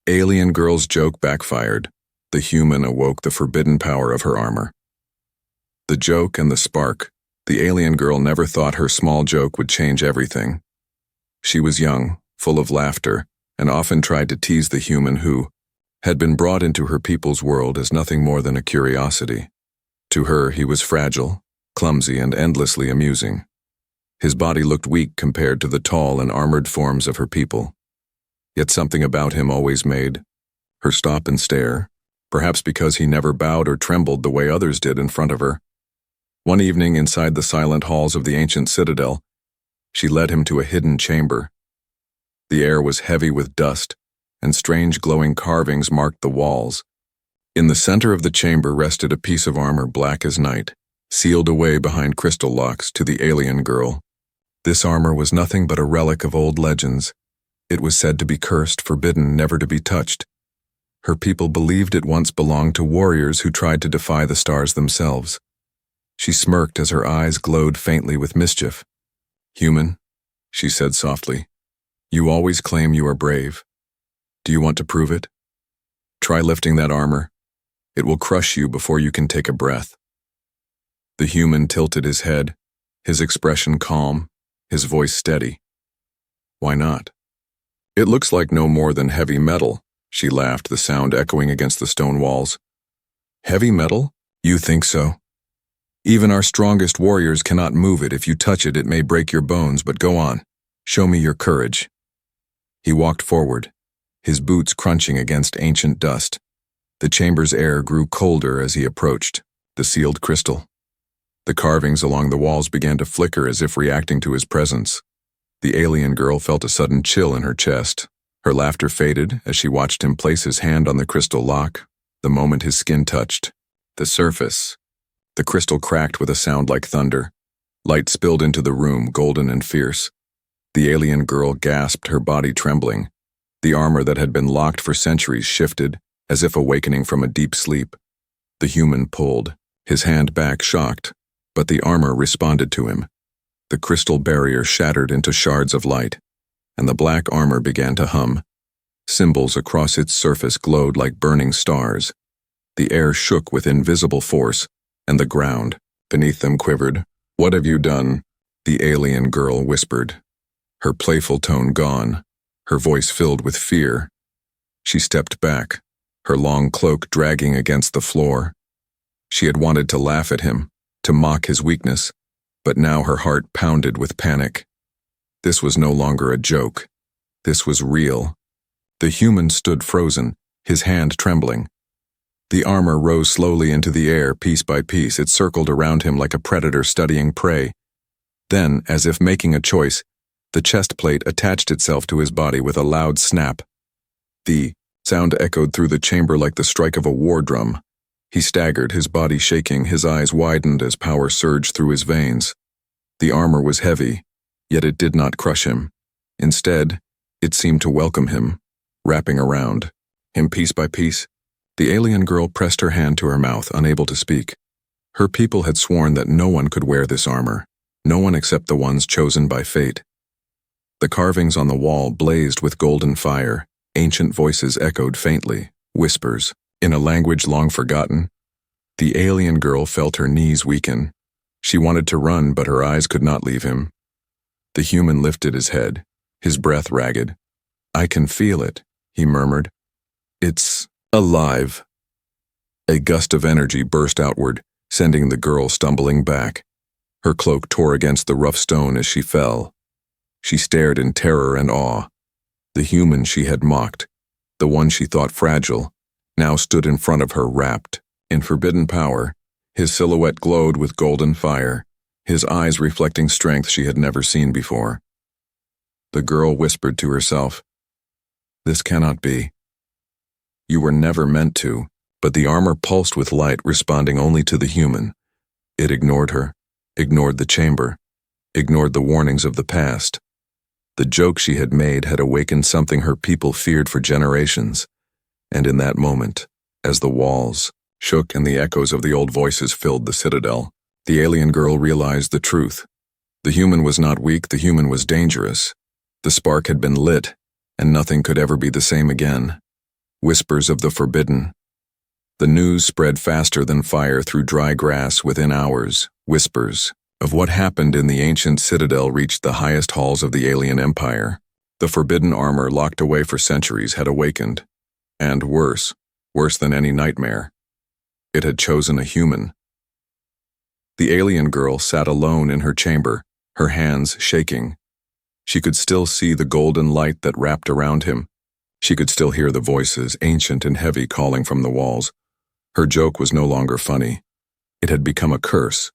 Alien girl's joke backfired. The human awoke the forbidden power of her armor. The joke and the spark. The alien girl never thought her small joke would change everything. She was young, full of laughter, and often tried to tease the human who had been brought into her people's world as nothing more than a curiosity. To her, he was fragile, clumsy, and endlessly amusing. His body looked weak compared to the tall and armored forms of her people. Yet something about him always made her stop and stare, perhaps because he never bowed or trembled the way others did in front of her. One evening inside the silent halls of the ancient citadel, she led him to a hidden chamber. The air was heavy with dust, and strange glowing carvings marked the walls. In the center of the chamber rested a piece of armor black as night, sealed away behind crystal locks to the alien girl. This armor was nothing but a relic of old legends. It was said to be cursed, forbidden, never to be touched. Her people believed it once belonged to warriors who tried to defy the stars themselves. She smirked as her eyes glowed faintly with mischief. "Human," she said softly, "you always claim you are brave. Do you want to prove it? Try lifting that armor. It will crush you before you can take a breath." The human tilted his head, his expression calm, his voice steady. "Why not? It looks like no more than heavy metal," she laughed, the sound echoing against the stone walls. "Heavy metal? You think so? Even our strongest warriors cannot move it. If you touch it, it may break your bones, but go on. Show me your courage." He walked forward, his boots crunching against ancient dust. The chamber's air grew colder as he approached the sealed crystal. The carvings along the walls began to flicker as if reacting to his presence. The alien girl felt a sudden chill in her chest. Her laughter faded as she watched him place his hand on the crystal lock. The moment his skin touched the surface, the crystal cracked with a sound like thunder. Light spilled into the room, golden and fierce. The alien girl gasped, her body trembling. The armor that had been locked for centuries shifted, as if awakening from a deep sleep. The human pulled, his hand back, shocked, but the armor responded to him. The crystal barrier shattered into shards of light, and the black armor began to hum. Symbols across its surface glowed like burning stars. The air shook with invisible force, and the ground beneath them quivered. "What have you done?" the alien girl whispered, her playful tone gone, her voice filled with fear. She stepped back, her long cloak dragging against the floor. She had wanted to laugh at him, to mock his weakness, but now her heart pounded with panic. This was no longer a joke. This was real. The human stood frozen, his hand trembling. The armor rose slowly into the air, piece by piece. It circled around him like a predator studying prey. Then, as if making a choice, the chest plate attached itself to his body with a loud snap. The sound echoed through the chamber like the strike of a war drum. He staggered, his body shaking, his eyes widened as power surged through his veins. The armor was heavy, yet it did not crush him. Instead, it seemed to welcome him, wrapping around him piece by piece. The alien girl pressed her hand to her mouth, unable to speak. Her people had sworn that no one could wear this armor, no one except the ones chosen by fate. The carvings on the wall blazed with golden fire. Ancient voices echoed faintly, whispers, in a language long forgotten. The alien girl felt her knees weaken. She wanted to run, but her eyes could not leave him. The human lifted his head, his breath ragged. "I can feel it," he murmured. "It's alive." A gust of energy burst outward, sending the girl stumbling back. Her cloak tore against the rough stone as she fell. She stared in terror and awe. The human she had mocked, the one she thought fragile, now stood in front of her wrapped in forbidden power. His silhouette glowed with golden fire, his eyes reflecting strength she had never seen before. The girl whispered to herself, "This cannot be. You were never meant to." But the armor pulsed with light, responding only to the human. It ignored her, ignored the chamber, ignored the warnings of the past. The joke she had made had awakened something her people feared for generations. And in that moment, as the walls shook and the echoes of the old voices filled the citadel, the alien girl realized the truth. The human was not weak, the human was dangerous. The spark had been lit, and nothing could ever be the same again. Whispers of the forbidden. The news spread faster than fire through dry grass within hours. Whispers of what happened in the ancient citadel reached the highest halls of the alien empire. The forbidden armor locked away for centuries had awakened. And worse than any nightmare, it had chosen a human. The alien girl sat alone in her chamber, her hands shaking. She could still see the golden light that wrapped around him. She could still hear the voices, ancient and heavy, calling from the walls. Her joke was no longer funny. It had become a curse.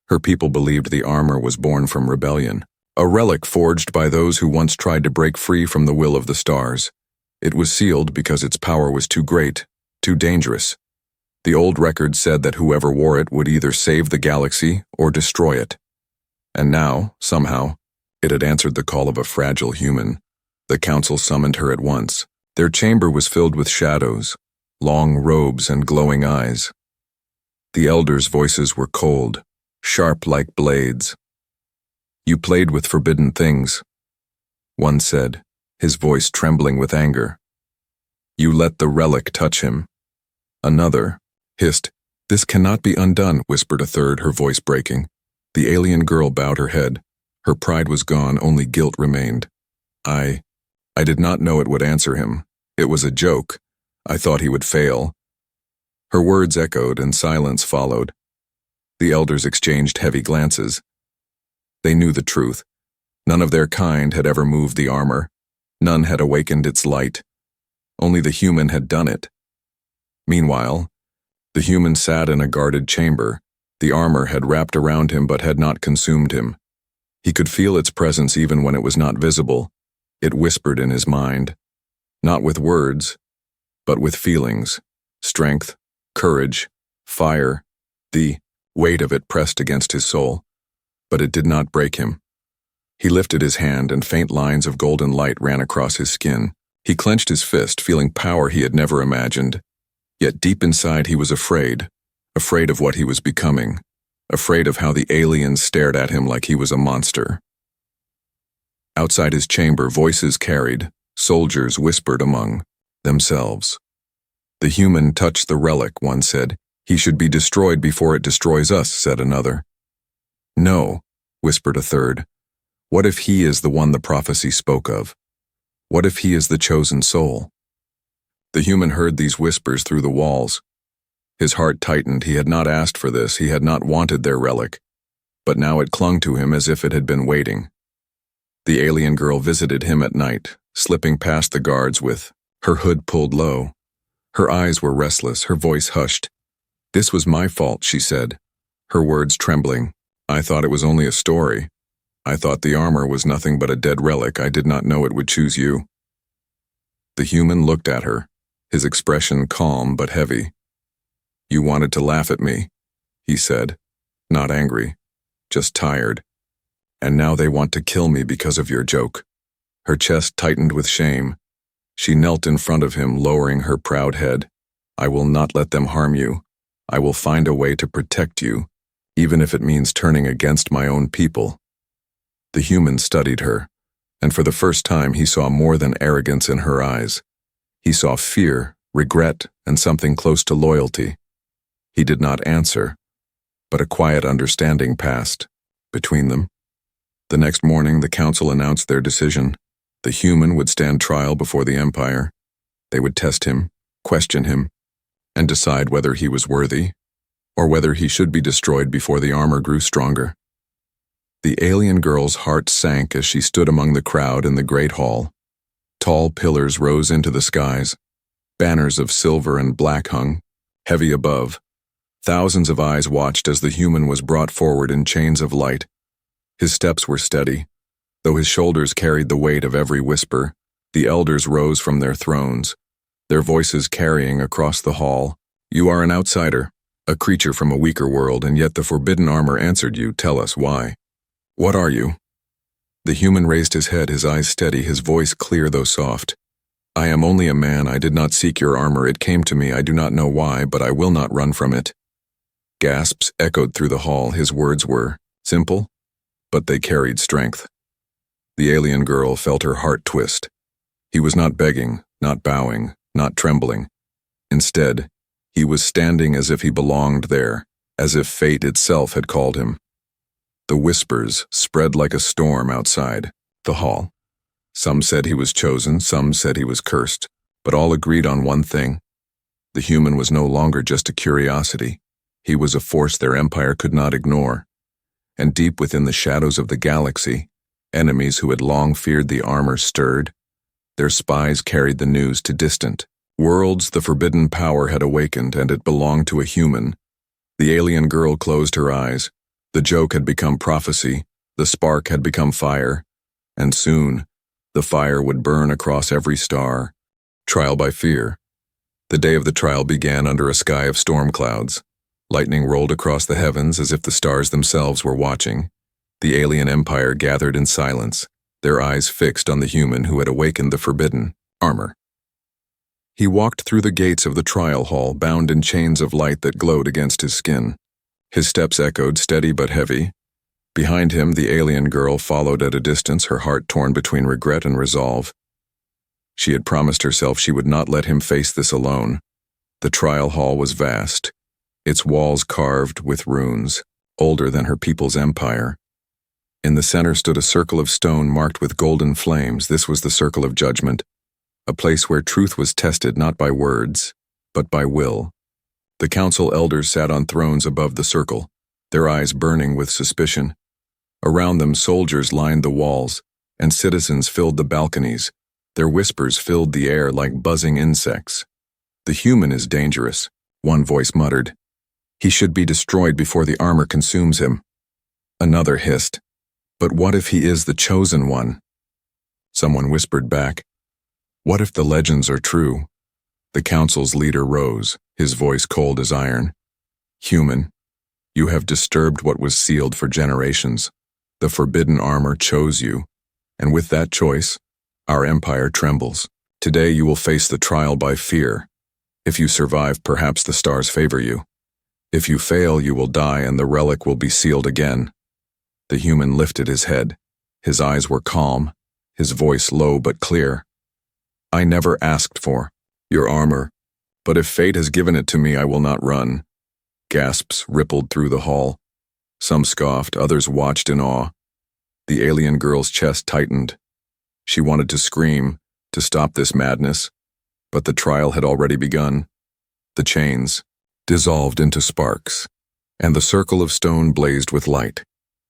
Her people believed the armor was born from rebellion, a relic forged by those who once tried to break free from the will of the stars. It was sealed because its power was too great, too dangerous. The old record said that whoever wore it would either save the galaxy or destroy it. And now, somehow, it had answered the call of a fragile human. The council summoned her at once. Their chamber was filled with shadows, long robes and glowing eyes. The elders' voices were cold, sharp like blades. "You played with forbidden things," one said, his voice trembling with anger. "You let the relic touch him." Another hissed, "This cannot be undone," whispered a third, her voice breaking. The alien girl bowed her head. Her pride was gone, only guilt remained. I did not know it would answer him. It was a joke. I thought he would fail." Her words echoed and silence followed. The elders exchanged heavy glances. They knew the truth. None of their kind had ever moved the armor. None had awakened its light. Only the human had done it. Meanwhile, the human sat in a guarded chamber. The armor had wrapped around him but had not consumed him. He could feel its presence even when it was not visible. It whispered in his mind, not with words, but with feelings, strength, courage, fire. The weight of it pressed against his soul, but it did not break him. He lifted his hand and faint lines of golden light ran across his skin. He clenched his fist, feeling power he had never imagined. Yet deep inside he was afraid of what he was becoming, afraid of how the aliens stared at him like he was a monster. Outside his chamber, voices carried, soldiers whispered among themselves. "The human touched the relic," one said. "He should be destroyed before it destroys us," said another. "No," whispered a third. "What if he is the one the prophecy spoke of? What if he is the chosen soul?" The human heard these whispers through the walls. His heart tightened. He had not asked for this. He had not wanted their relic. But now it clung to him as if it had been waiting. The alien girl visited him at night, slipping past the guards with her hood pulled low. Her eyes were restless, her voice hushed. "This was my fault," she said, her words trembling. "I thought it was only a story. I thought the armor was nothing but a dead relic. I did not know it would choose you." The human looked at her, his expression calm but heavy. "You wanted to laugh at me," he said, not angry, just tired. "And now they want to kill me because of your joke." Her chest tightened with shame. She knelt in front of him, lowering her proud head. "I will not let them harm you. I will find a way to protect you, even if it means turning against my own people." The human studied her, and for the first time he saw more than arrogance in her eyes. He saw fear, regret, and something close to loyalty. He did not answer, but a quiet understanding passed between them. The next morning, the council announced their decision. The human would stand trial before the Empire. They would test him, question him, and decide whether he was worthy, or whether he should be destroyed before the armor grew stronger. The alien girl's heart sank as she stood among the crowd in the great hall. Tall pillars rose into the skies. Banners of silver and black hung, heavy above. Thousands of eyes watched as the human was brought forward in chains of light. His steps were steady. Though his shoulders carried the weight of every whisper, the elders rose from their thrones, their voices carrying across the hall. "You are an outsider, a creature from a weaker world, and yet the forbidden armor answered you. Tell us why. What are you?" The human raised his head, his eyes steady, his voice clear though soft. "I am only a man. I did not seek your armor. It came to me. I do not know why, but I will not run from it." Gasps echoed through the hall. His words were simple, but they carried strength. The alien girl felt her heart twist. He was not begging, not bowing, not trembling. Instead, he was standing as if he belonged there, as if fate itself had called him. The whispers spread like a storm outside the hall. Some said he was chosen, some said he was cursed, but all agreed on one thing. The human was no longer just a curiosity. He was a force their empire could not ignore. And deep within the shadows of the galaxy, enemies who had long feared the armor stirred. Their spies carried the news to distant worlds. The forbidden power had awakened, and it belonged to a human. The alien girl closed her eyes. The joke had become prophecy, the spark had become fire, and soon, the fire would burn across every star. Trial by fear. The day of the trial began under a sky of storm clouds. Lightning rolled across the heavens as if the stars themselves were watching. The alien empire gathered in silence, their eyes fixed on the human who had awakened the forbidden armor. He walked through the gates of the trial hall, bound in chains of light that glowed against his skin. His steps echoed, steady but heavy. Behind him, the alien girl followed at a distance, her heart torn between regret and resolve. She had promised herself she would not let him face this alone. The trial hall was vast, its walls carved with runes, older than her people's empire. In the center stood a circle of stone marked with golden flames. This was the circle of judgment, a place where truth was tested not by words, but by will. The council elders sat on thrones above the circle, their eyes burning with suspicion. Around them, soldiers lined the walls, and citizens filled the balconies. Their whispers filled the air like buzzing insects. "The human is dangerous," one voice muttered. "He should be destroyed before the armor consumes him." Another hissed, "But what if he is the chosen one?" Someone whispered back, "What if the legends are true?" The council's leader rose, his voice cold as iron. "Human, you have disturbed what was sealed for generations. The forbidden armor chose you, and with that choice, our empire trembles. Today you will face the trial by fear. If you survive, perhaps the stars favor you. If you fail, you will die and the relic will be sealed again." The human lifted his head. His eyes were calm, his voice low but clear. "I never asked for your armor, but if fate has given it to me, I will not run." Gasps rippled through the hall. Some scoffed, others watched in awe. The alien girl's chest tightened. She wanted to scream, to stop this madness, but the trial had already begun. The chains dissolved into sparks, and the circle of stone blazed with light.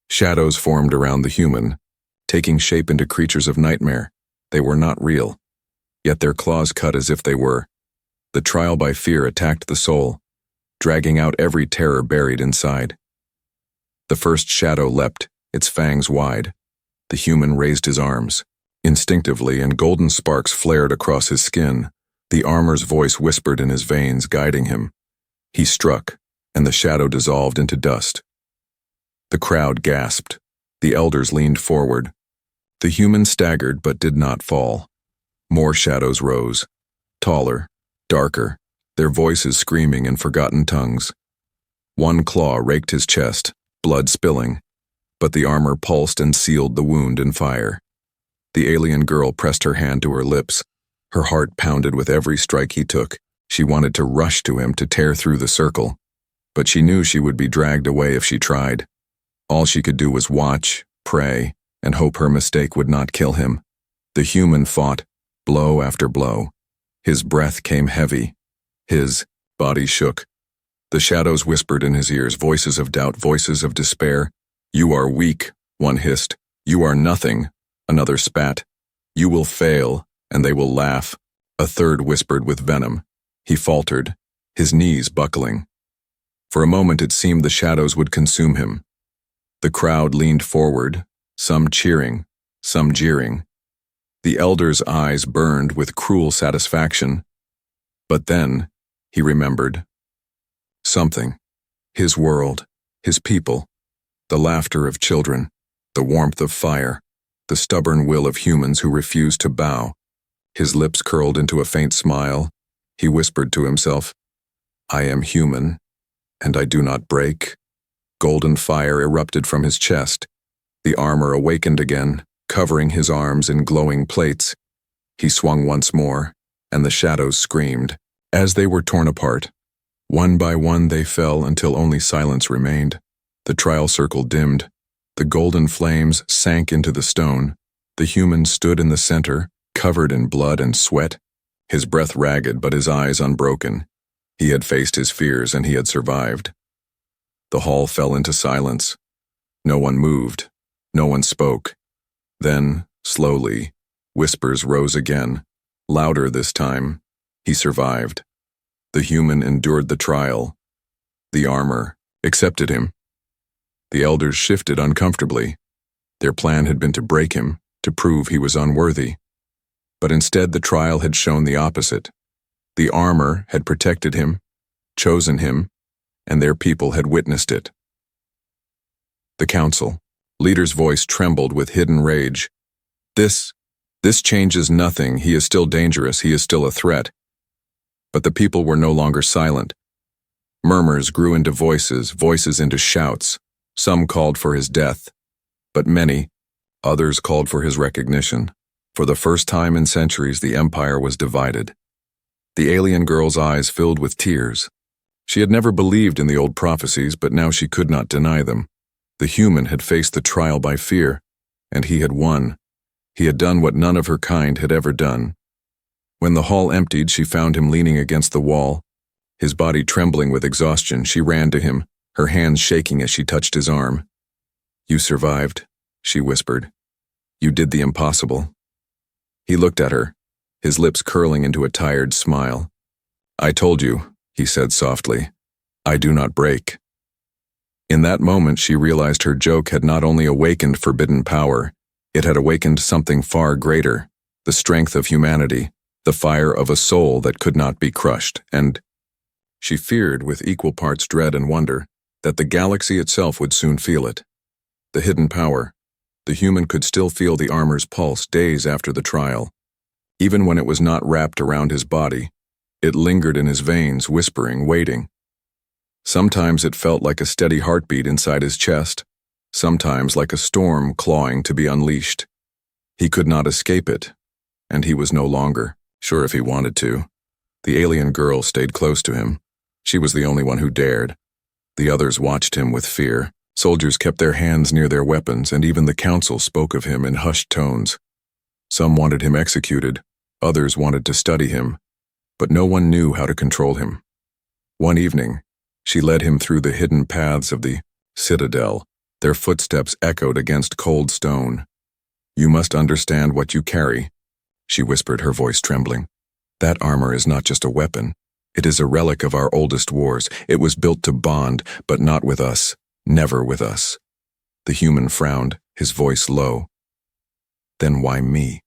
Shadows formed around the human, taking shape into creatures of nightmare. They were not real, yet their claws cut as if they were. The trial by fear attacked the soul, dragging out every terror buried inside. The first shadow leapt, its fangs wide. The human raised his arms, instinctively, and golden sparks flared across his skin. The armor's voice whispered in his veins, guiding him. He struck, and the shadow dissolved into dust. The crowd gasped. The elders leaned forward. The human staggered but did not fall. More shadows rose, taller, darker, their voices screaming in forgotten tongues. One claw raked his chest, blood spilling, but the armor pulsed and sealed the wound in fire. The alien girl pressed her hand to her lips. Her heart pounded with every strike he took. She wanted to rush to him to tear through the circle, but she knew she would be dragged away if she tried. All she could do was watch, pray, and hope her mistake would not kill him. The human fought, blow after blow. His breath came heavy. His body shook. The shadows whispered in his ears, voices of doubt, voices of despair. "You are weak," one hissed. "You are nothing," another spat. "You will fail, and they will laugh," a third whispered with venom. He faltered, his knees buckling. For a moment it seemed the shadows would consume him. The crowd leaned forward, some cheering, some jeering. The elder's eyes burned with cruel satisfaction. But then, he remembered. Something. His world, his people, the laughter of children, the warmth of fire, the stubborn will of humans who refused to bow. His lips curled into a faint smile. He whispered to himself, "I am human, and I do not break." Golden fire erupted from his chest. The armor awakened again, covering his arms in glowing plates. He swung once more, and the shadows screamed. As they were torn apart, one by one they fell until only silence remained. The trial circle dimmed. The golden flames sank into the stone. The human stood in the center, covered in blood and sweat, his breath ragged but his eyes unbroken. He had faced his fears and he had survived. The hall fell into silence. No one moved. No one spoke. Then, slowly, whispers rose again, louder this time. He survived. The human endured the trial. The armor accepted him. The elders shifted uncomfortably. Their plan had been to break him, to prove he was unworthy. But instead the trial had shown the opposite. The armor had protected him, chosen him, and their people had witnessed it. The council, leader's voice trembled with hidden rage. This changes nothing. He is still dangerous. He is still a threat. But the people were no longer silent. Murmurs grew into voices into shouts. Some called for his death, but others called for his recognition. For the first time in centuries, the empire was divided. The alien girl's eyes filled with tears. She had never believed in the old prophecies, but now she could not deny them. The human had faced the trial by fear, and he had won. He had done what none of her kind had ever done. When the hall emptied, she found him leaning against the wall, his body trembling with exhaustion. She ran to him, her hands shaking as she touched his arm. "You survived," she whispered. "You did the impossible." He looked at her, his lips curling into a tired smile. "I told you," he said softly. "I do not break." In that moment, she realized her joke had not only awakened forbidden power, it had awakened something far greater, the strength of humanity, the fire of a soul that could not be crushed, and she feared with equal parts dread and wonder that the galaxy itself would soon feel it. The hidden power. The human could still feel the armor's pulse days after the trial. Even when it was not wrapped around his body, it lingered in his veins, whispering, waiting. Sometimes it felt like a steady heartbeat inside his chest, sometimes like a storm clawing to be unleashed. He could not escape it, and he was no longer sure if he wanted to. The alien girl stayed close to him. She was the only one who dared. The others watched him with fear. Soldiers kept their hands near their weapons, and even the council spoke of him in hushed tones. Some wanted him executed, others wanted to study him, but no one knew how to control him. One evening, she led him through the hidden paths of the citadel. Their footsteps echoed against cold stone. "You must understand what you carry," she whispered, her voice trembling. "That armor is not just a weapon. It is a relic of our oldest wars. It was built to bond, but not with us, never with us." The human frowned, his voice low. "Then why me?"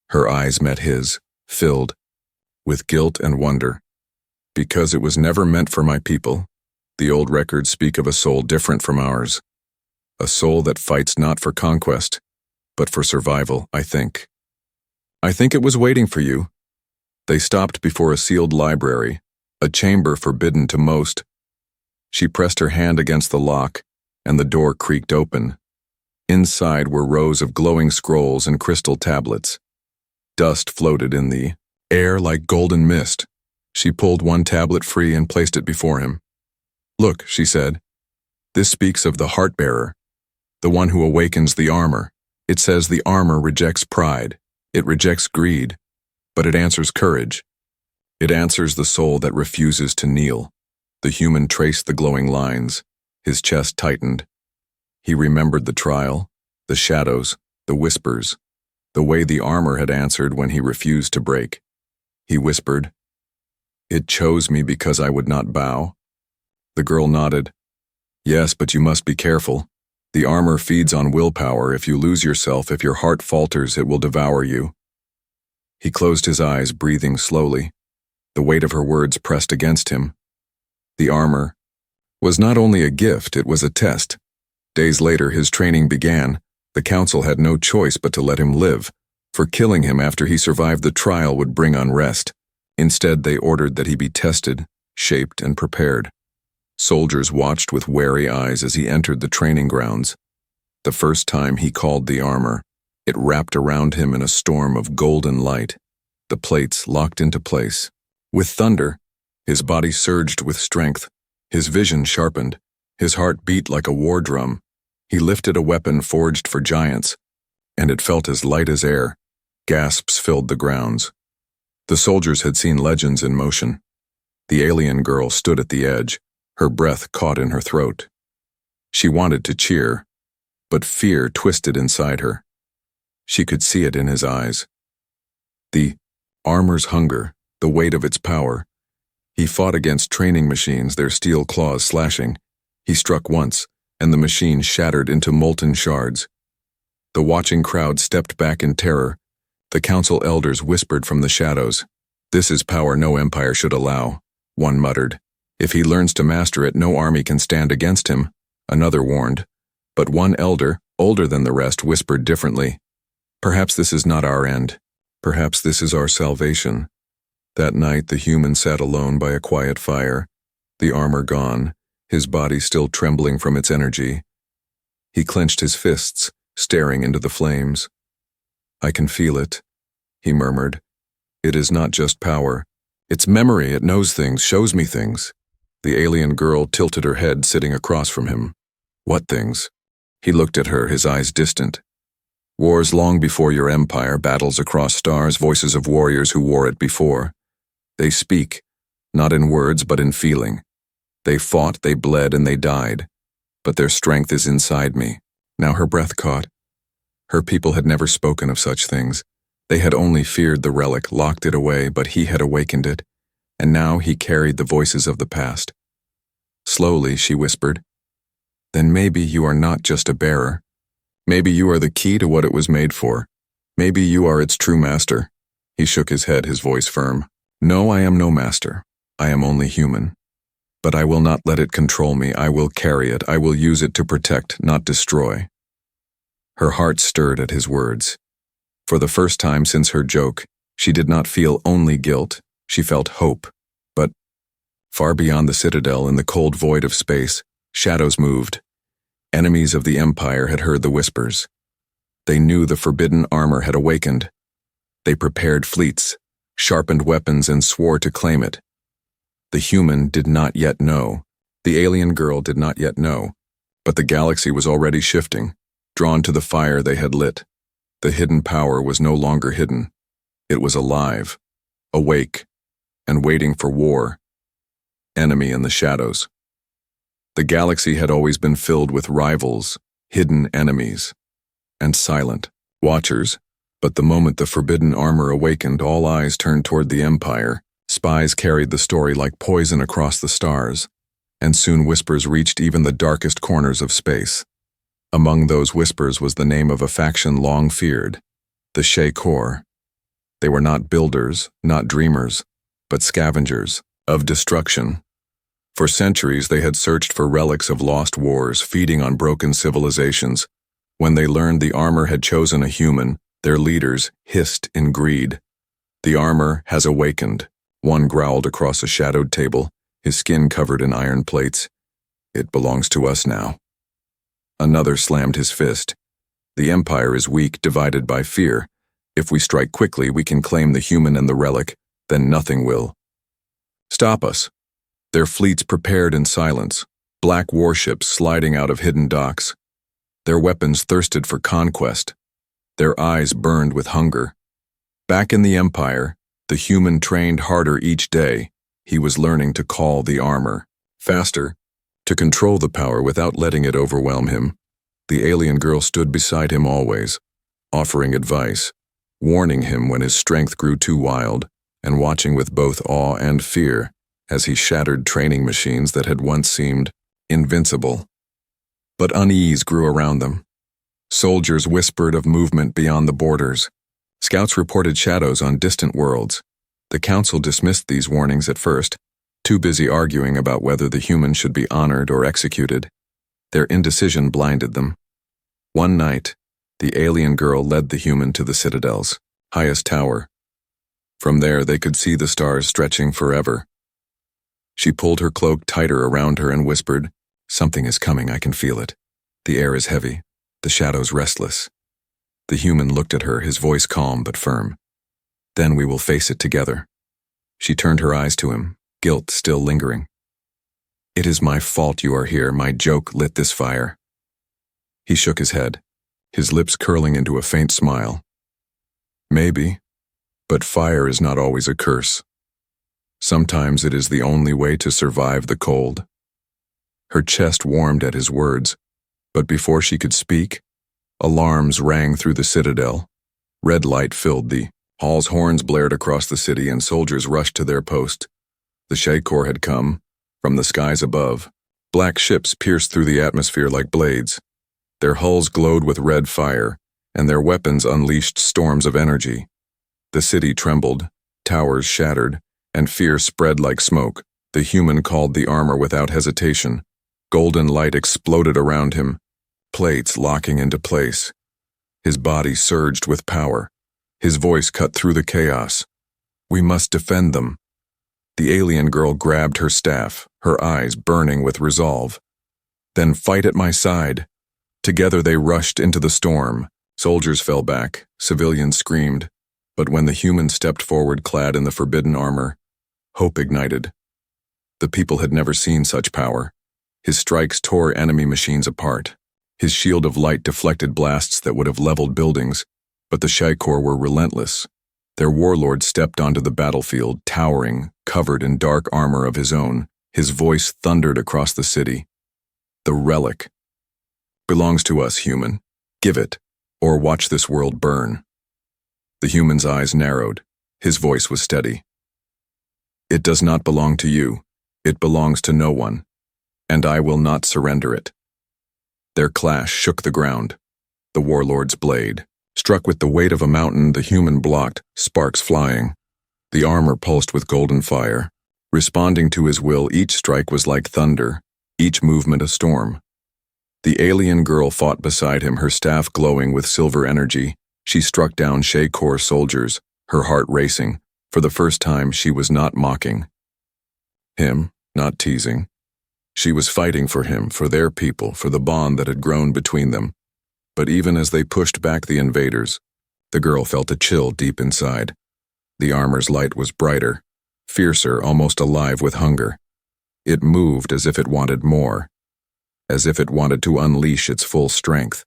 Her eyes met his, filled with guilt and wonder. "Because it was never meant for my people. The old records speak of a soul different from ours. A soul that fights not for conquest, but for survival, I think. I think it was waiting for you." They stopped before a sealed library, a chamber forbidden to most. She pressed her hand against the lock, and the door creaked open. Inside were rows of glowing scrolls and crystal tablets. Dust floated in the air like golden mist. She pulled one tablet free and placed it before him. "Look," she said. "This speaks of the heart-bearer, the one who awakens the armor. It says the armor rejects pride, it rejects greed, but it answers courage. It answers the soul that refuses to kneel." The human traced the glowing lines. His chest tightened. He remembered the trial, the shadows, the whispers, the way the armor had answered when he refused to break. He whispered, "It chose me because I would not bow." The girl nodded. "Yes, but you must be careful. The armor feeds on willpower. If you lose yourself, if your heart falters, it will devour you." He closed his eyes, breathing slowly. The weight of her words pressed against him. The armor was not only a gift, it was a test. Days later, his training began. The council had no choice but to let him live, for killing him after he survived the trial would bring unrest. Instead, they ordered that he be tested, shaped, and prepared. Soldiers watched with wary eyes as he entered the training grounds. The first time he called the armor, it wrapped around him in a storm of golden light. the plates locked into place. With thunder, his body surged with strength, his vision sharpened, his heart beat like a war drum. He lifted a weapon forged for giants, and it felt as light as air. Gasps filled the grounds. The soldiers had seen legends in motion. The alien girl stood at the edge, her breath caught in her throat. She wanted to cheer, but fear twisted inside her. She could see it in his eyes. The armor's hunger, the weight of its power. He fought against training machines, their steel claws slashing. He struck once, and the machine shattered into molten shards. The watching crowd stepped back in terror. The council elders whispered from the shadows. "This is power no empire should allow," one muttered. "If he learns to master it, no army can stand against him," another warned. But one elder, older than the rest, whispered differently. "Perhaps this is not our end. Perhaps this is our salvation." That night the human sat alone by a quiet fire, the armor gone, his body still trembling from its energy. He clenched his fists, staring into the flames. "I can feel it," he murmured. "It is not just power. It's memory. It knows things, shows me things." The alien girl tilted her head, sitting across from him. "What things?" He looked at her, his eyes distant. "Wars long before your empire, battles across stars, voices of warriors who wore it before. They speak, not in words but in feeling. They fought, they bled, and they died. But their strength is inside me." Now her breath caught. Her people had never spoken of such things. They had only feared the relic, locked it away, but he had awakened it, and now he carried the voices of the past. Slowly, she whispered, "Then maybe you are not just a bearer. Maybe you are the key to what it was made for. Maybe you are its true master." He shook his head, his voice firm. "No, I am no master. I am only human. But I will not let it control me. I will carry it. I will use it to protect, not destroy." Her heart stirred at his words. For the first time since her joke, she did not feel only guilt. She felt hope. But far beyond the citadel, in the cold void of space, shadows moved. Enemies of the empire had heard the whispers. They knew the forbidden armor had awakened. They prepared fleets, sharpened weapons, and swore to claim it. The human did not yet know. The alien girl did not yet know. But the galaxy was already shifting, drawn to the fire they had lit. The hidden power was no longer hidden. It was alive, awake, and waiting for war. Enemy in the shadows. The galaxy had always been filled with rivals, hidden enemies, and silent watchers. But the moment the forbidden armor awakened, all eyes turned toward the empire. Spies carried the story like poison across the stars, and soon whispers reached even the darkest corners of space. Among those whispers was the name of a faction long feared, the Shakor. They were not builders, not dreamers, but scavengers of destruction. For centuries they had searched for relics of lost wars, feeding on broken civilizations. When they learned the armor had chosen a human, their leaders hissed in greed. "The armor has awakened," one growled across a shadowed table, his skin covered in iron plates. "It belongs to us now." Another slammed his fist. "The empire is weak, divided by fear. If we strike quickly, we can claim the human and the relic, then nothing will stop us." Their fleets prepared in silence, black warships sliding out of hidden docks. Their weapons thirsted for conquest. Their eyes burned with hunger. Back in the empire, the human trained harder each day. He was learning to call the armor faster, to control the power without letting it overwhelm him. The alien girl stood beside him always, offering advice, warning him when his strength grew too wild, and watching with both awe and fear as he shattered training machines that had once seemed invincible. But unease grew around them. Soldiers whispered of movement beyond the borders. Scouts reported shadows on distant worlds. The council dismissed these warnings at first, too busy arguing about whether the human should be honored or executed. Their indecision blinded them. One night, the alien girl led the human to the citadel's highest tower. From there, they could see the stars stretching forever. She pulled her cloak tighter around her and whispered, "Something is coming, I can feel it. The air is heavy, the shadows restless." The human looked at her, his voice calm but firm. Then we will face it together." She turned her eyes to him, guilt still lingering. "It is my fault you are here. My joke lit this fire." He shook his head, his lips curling into a faint smile. "Maybe, but fire is not always a curse. Sometimes it is the only way to survive the cold." Her chest warmed at his words, but before she could speak, alarms rang through the citadel. Red light filled the hall's horns blared across the city and soldiers rushed to their post. The Shaykor had come, from the skies above. Black ships pierced through the atmosphere like blades. Their hulls glowed with red fire, and their weapons unleashed storms of energy. The city trembled, towers shattered, and fear spread like smoke. The human called the armor without hesitation. Golden light exploded around him, plates locking into place. His body surged with power. His voice cut through the chaos. "We must defend them." The alien girl grabbed her staff, her eyes burning with resolve. "Then fight at my side." Together they rushed into the storm. Soldiers fell back, civilians screamed. But when the human stepped forward clad in the forbidden armor, hope ignited. The people had never seen such power. His strikes tore enemy machines apart. His shield of light deflected blasts that would have leveled buildings, but the Shaykor were relentless. Their warlord stepped onto the battlefield, towering, covered in dark armor of his own. His voice thundered across the city. "The relic belongs to us, human. Give it, or watch this world burn." The human's eyes narrowed. His voice was steady. "It does not belong to you. It belongs to no one. And I will not surrender it." Their clash shook the ground. The warlord's blade struck with the weight of a mountain. The human blocked, sparks flying. The armor pulsed with golden fire. Responding to his will, each strike was like thunder, each movement a storm. The alien girl fought beside him, her staff glowing with silver energy. She struck down Shaykor soldiers, her heart racing. For the first time, she was not mocking him, not teasing. She was fighting for him, for their people, for the bond that had grown between them. But even as they pushed back the invaders, the girl felt a chill deep inside. The armor's light was brighter, fiercer, almost alive with hunger. It moved as if it wanted more, as if it wanted to unleash its full strength.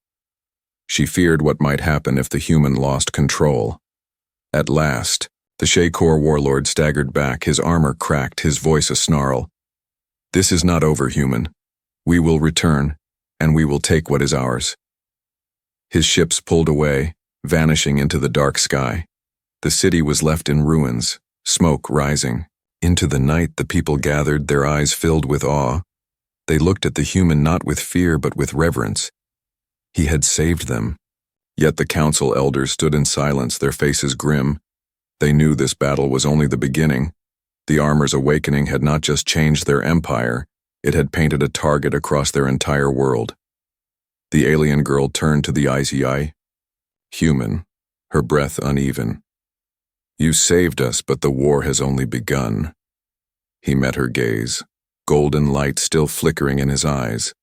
She feared what might happen if the human lost control. At last, the Shaykor warlord staggered back, his armor cracked, his voice a snarl. "This is not over, human. We will return, and we will take what is ours." His ships pulled away, vanishing into the dark sky. The city was left in ruins, smoke rising. Into the night the people gathered, their eyes filled with awe. They looked at the human not with fear but with reverence. He had saved them. Yet the council elders stood in silence, their faces grim. They knew this battle was only the beginning. The armor's awakening had not just changed their empire, it had painted a target across their entire world. The alien girl turned to the ICI. Human, her breath uneven. "You saved us, but the war has only begun." He met her gaze, golden light still flickering in his eyes.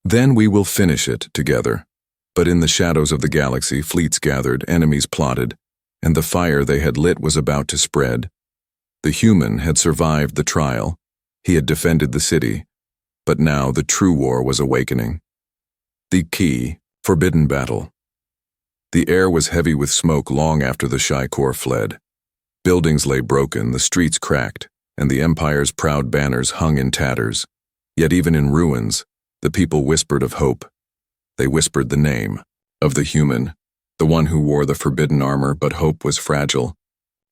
"Then we will finish it together." But in the shadows of the galaxy, fleets gathered, enemies plotted, and the fire they had lit was about to spread. The human had survived the trial. He had defended the city. But now the true war was awakening. The key, forbidden battle. The air was heavy with smoke long after the Shaykor fled. Buildings lay broken, the streets cracked, and the empire's proud banners hung in tatters. Yet even in ruins, the people whispered of hope. They whispered the name of the human, the one who wore the forbidden armor, but hope was fragile.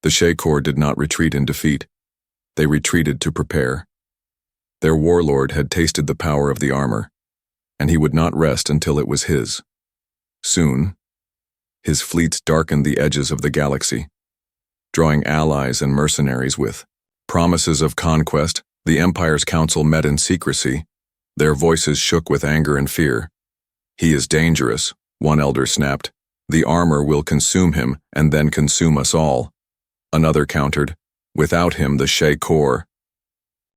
The Shaykor did not retreat in defeat. They retreated to prepare. Their warlord had tasted the power of the armor, and he would not rest until it was his. Soon, his fleets darkened the edges of the galaxy, drawing allies and mercenaries with promises of conquest. The Empire's council met in secrecy. Their voices shook with anger and fear. "He is dangerous," one elder snapped. "The armor will consume him and then consume us all." Another countered, "Without him, the Shaykor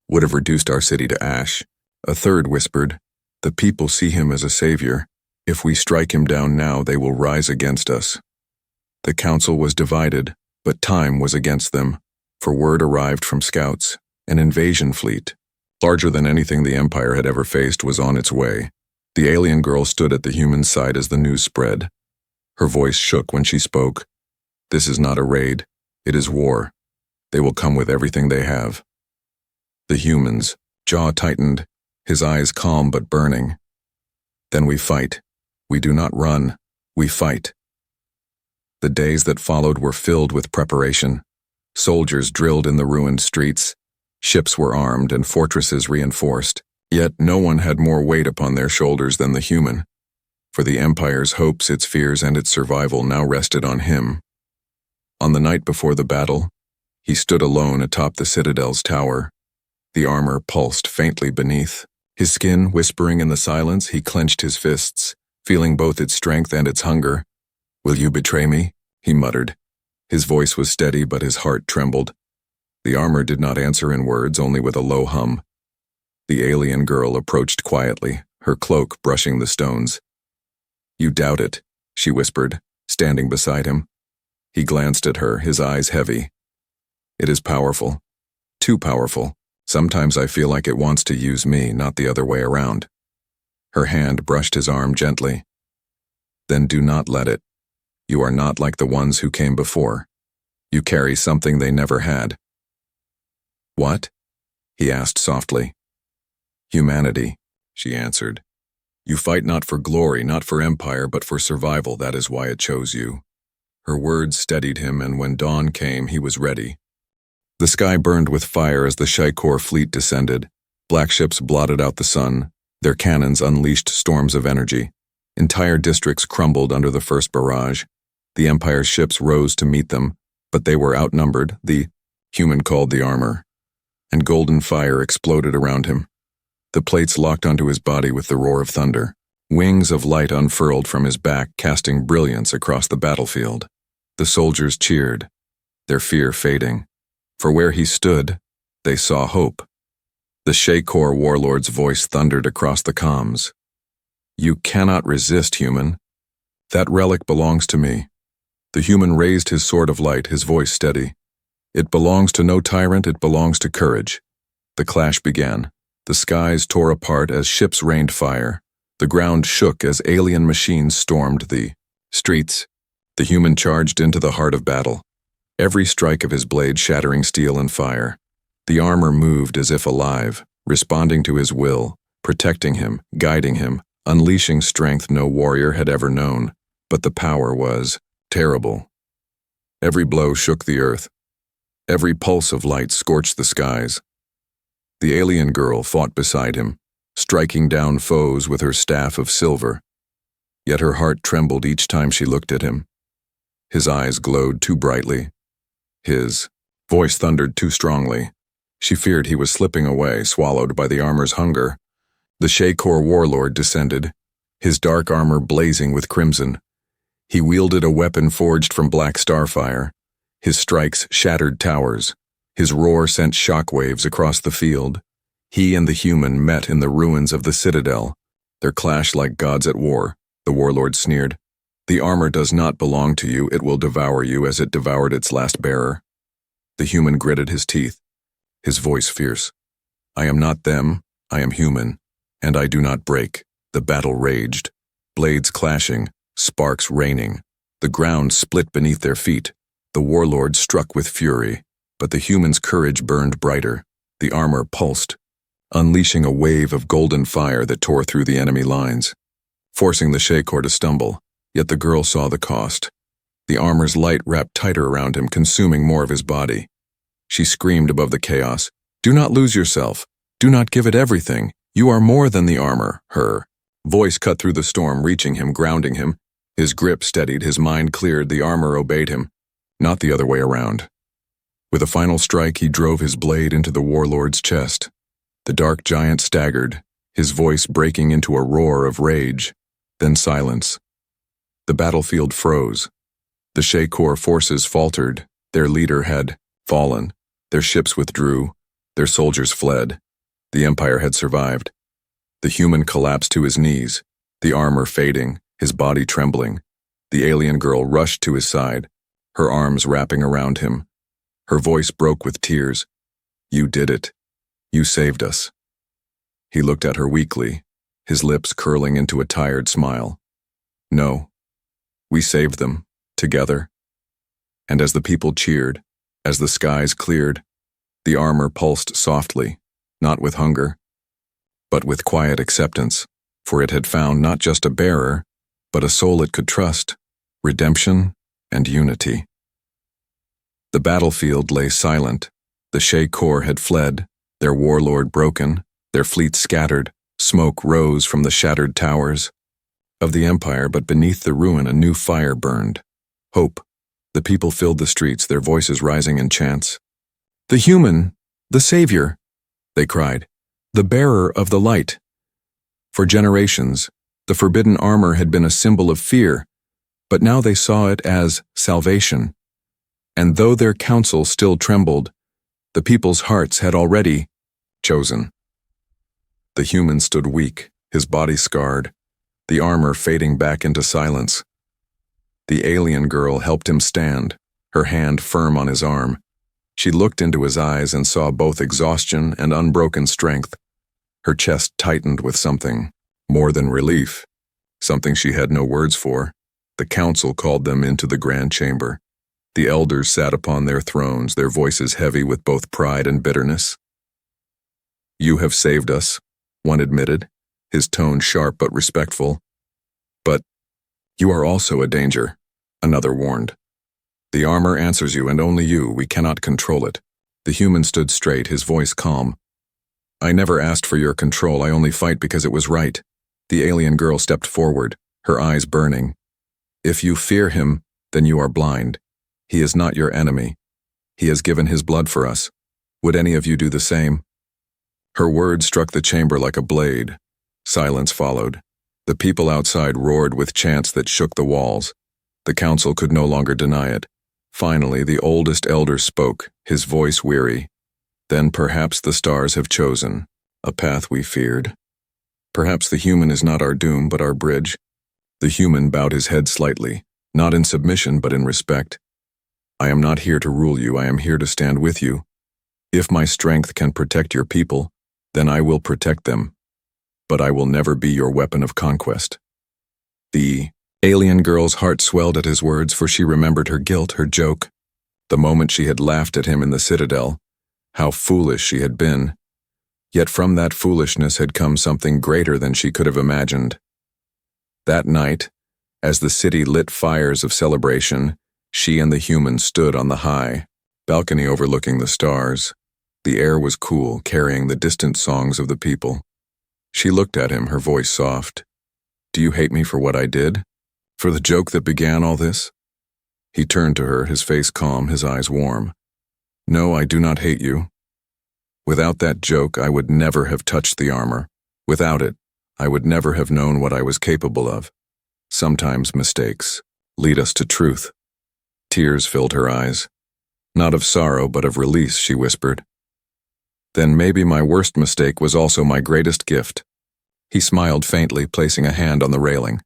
would have reduced our city to ash." A third whispered, "The people see him as a savior. If we strike him down now, they will rise against us." The council was divided, But time was against them, for word arrived from scouts. An invasion fleet, larger than anything the Empire had ever faced, was on its way. The alien girl stood at the human's side as the news spread. Her voice shook when she spoke. This is not a raid. It is war. They will come with everything they have. The human's jaw tightened, his eyes calm but burning. Then we fight. We do not run. We fight. The days that followed were filled with preparation. Soldiers drilled in the ruined streets. Ships were armed and fortresses reinforced. Yet no one had more weight upon their shoulders than the human. For the Empire's hopes, its fears, and its survival now rested on him. On the night before the battle, he stood alone atop the Citadel's tower. The armor pulsed faintly beneath. His skin whispering in the silence, he clenched his fists, feeling both its strength and its hunger. "Will you betray me?" he muttered. His voice was steady, but his heart trembled. The armor did not answer in words, only with a low hum. The alien girl approached quietly, her cloak brushing the stones. "You doubt it," she whispered, standing beside him. He glanced at her, his eyes heavy. "It is powerful. Too powerful. Sometimes I feel like it wants to use me, not the other way around." Her hand brushed his arm gently. "Then do not let it. You are not like the ones who came before. You carry something they never had." "What?" he asked softly. "Humanity," she answered. "You fight not for glory, not for empire, but for survival. That is why it chose you." Her words steadied him, and when dawn came, he was ready. The sky burned with fire as the Shaikor fleet descended. Black ships blotted out the sun. Their cannons unleashed storms of energy. Entire districts crumbled under the first barrage. The Empire's ships rose to meet them, but they were outnumbered, the human called the armor. And golden fire exploded around him. The plates locked onto his body with the roar of thunder. Wings of light unfurled from his back, casting brilliance across the battlefield. The soldiers cheered, their fear fading. For where he stood, they saw hope. The Shaikor warlord's voice thundered across the comms. "You cannot resist, human. That relic belongs to me." The human raised his sword of light, his voice steady. "It belongs to no tyrant, it belongs to courage." The clash began. The skies tore apart as ships rained fire. The ground shook as alien machines stormed the streets. The human charged into the heart of battle, every strike of his blade shattering steel and fire. The armor moved as if alive, responding to his will, protecting him, guiding him, unleashing strength no warrior had ever known. But the power was terrible. Every blow shook the earth. Every pulse of light scorched the skies. The alien girl fought beside him, striking down foes with her staff of silver. Yet her heart trembled each time she looked at him. His eyes glowed too brightly. His voice thundered too strongly. She feared he was slipping away, swallowed by the armor's hunger. The Shaikor warlord descended, his dark armor blazing with crimson. He wielded a weapon forged from black starfire. His strikes shattered towers. His roar sent shockwaves across the field. He and the human met in the ruins of the citadel. Their clash like gods at war, the warlord sneered. "The armor does not belong to you, it will devour you as it devoured its last bearer." The human gritted his teeth, his voice fierce. "I am not them, I am human, and I do not break." The battle raged, blades clashing, sparks raining. The ground split beneath their feet. The warlord struck with fury, but the human's courage burned brighter. The armor pulsed, unleashing a wave of golden fire that tore through the enemy lines, forcing the Shaikor to stumble. Yet the girl saw the cost. The armor's light wrapped tighter around him, consuming more of his body. She screamed above the chaos, "Do not lose yourself. Do not give it everything. You are more than the armor." Her voice cut through the storm, reaching him, grounding him. His grip steadied, his mind cleared, the armor obeyed him, not the other way around. With a final strike, he drove his blade into the warlord's chest. The dark giant staggered, his voice breaking into a roar of rage, then silence. The battlefield froze. The Shaikor forces faltered. Their leader had fallen. Their ships withdrew. Their soldiers fled. The Empire had survived. The human collapsed to his knees, the armor fading, his body trembling. The alien girl rushed to his side. her arms wrapping around him. Her voice broke with tears. "You did it. You saved us." He looked at her weakly, his lips curling into a tired smile. "No. We saved them, together." And as the people cheered, as the skies cleared, the armor pulsed softly, not with hunger, but with quiet acceptance, for it had found not just a bearer, but a soul it could trust, redemption and unity. The battlefield lay silent. The Shea Corps had fled, their warlord broken, their fleet scattered. Smoke rose from the shattered towers of the empire, but beneath the ruin a new fire burned. Hope. The people filled the streets, their voices rising in chants. "The human, the savior," they cried, "the bearer of the light." For generations, the forbidden armor had been a symbol of fear, but now they saw it as salvation. And though their counsel still trembled, the people's hearts had already chosen. The human stood weak, his body scarred, the armor fading back into silence. The alien girl helped him stand, her hand firm on his arm. She looked into his eyes and saw both exhaustion and unbroken strength. Her chest tightened with something more than relief, something she had no words for. The council called them into the grand chamber. The elders sat upon their thrones, their voices heavy with both pride and bitterness. "You have saved us," one admitted, his tone sharp but respectful. "But you are also a danger," another warned. "The armor answers you, and only you. We cannot control it." The human stood straight, his voice calm. "I never asked for your control, I only fight because it was right." The alien girl stepped forward, her eyes burning. "If you fear him, then you are blind. He is not your enemy. He has given his blood for us. Would any of you do the same?" Her words struck the chamber like a blade. Silence followed. The people outside roared with chants that shook the walls. The council could no longer deny it. Finally, the oldest elder spoke, his voice weary. "Then perhaps the stars have chosen a path we feared. Perhaps the human is not our doom, but our bridge." The human bowed his head slightly, not in submission but in respect. "I am not here to rule you, I am here to stand with you. If my strength can protect your people, then I will protect them. But I will never be your weapon of conquest." The alien girl's heart swelled at his words, for she remembered her guilt, her joke, the moment she had laughed at him in the citadel. How foolish she had been. Yet from that foolishness had come something greater than she could have imagined. That night, as the city lit fires of celebration, she and the human stood on the high balcony overlooking the stars. The air was cool, carrying the distant songs of the people. She looked at him, her voice soft. "Do you hate me for what I did? For the joke that began all this?" He turned to her, his face calm, his eyes warm. "No, I do not hate you. Without that joke, I would never have touched the armor. Without it, I would never have known what I was capable of. Sometimes mistakes lead us to truth." Tears filled her eyes. "Not of sorrow, but of release," she whispered. "Then maybe my worst mistake was also my greatest gift." He smiled faintly, placing a hand on the railing.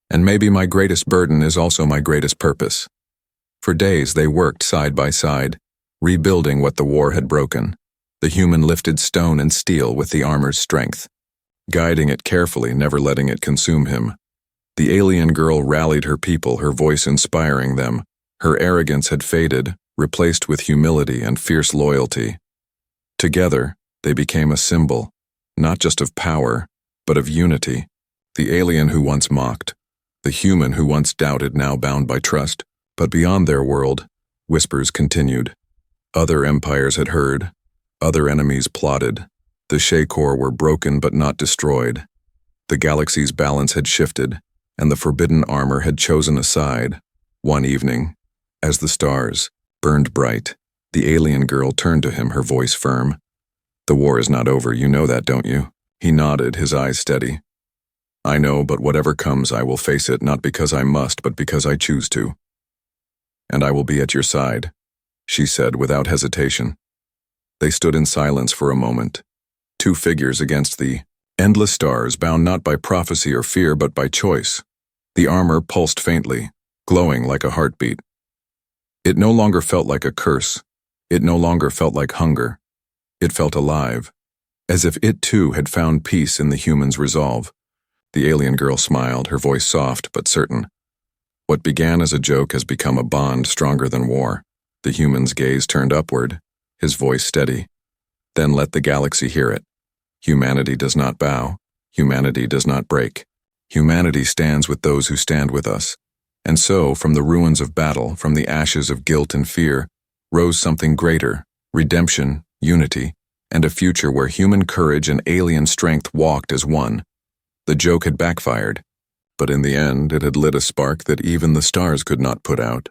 "And maybe my greatest burden is also my greatest purpose." For days they worked side by side, rebuilding what the war had broken. The human lifted stone and steel with the armor's strength, guiding it carefully, never letting it consume him. The alien girl rallied her people, her voice inspiring them. Her arrogance had faded, replaced with humility and fierce loyalty. Together, they became a symbol, not just of power, but of unity. The alien who once mocked, the human who once doubted, now bound by trust. But beyond their world, whispers continued. Other empires had heard, other enemies plotted. The Shea Corps were broken but not destroyed. The galaxy's balance had shifted, and the forbidden armor had chosen a side. One evening, as the stars burned bright, the alien girl turned to him, her voice firm. "The war is not over, you know that, don't you?" He nodded, his eyes steady. "I know, but whatever comes, I will face it, not because I must, but because I choose to. And I will be at your side," she said without hesitation. They stood in silence for a moment, two figures against the endless stars, bound not by prophecy or fear, but by choice. The armor pulsed faintly, glowing like a heartbeat. It no longer felt like a curse. It no longer felt like hunger. It felt alive, as if it too had found peace in the human's resolve. The alien girl smiled, her voice soft but certain. What began as a joke has become a bond stronger than war. The human's gaze turned upward, his voice steady. Then let the galaxy hear it. Humanity does not bow. Humanity does not break. Humanity stands with those who stand with us. And so, from the ruins of battle, from the ashes of guilt and fear, rose something greater, redemption, unity, and a future where human courage and alien strength walked as one. The joke had backfired, but in the end it had lit a spark that even the stars could not put out.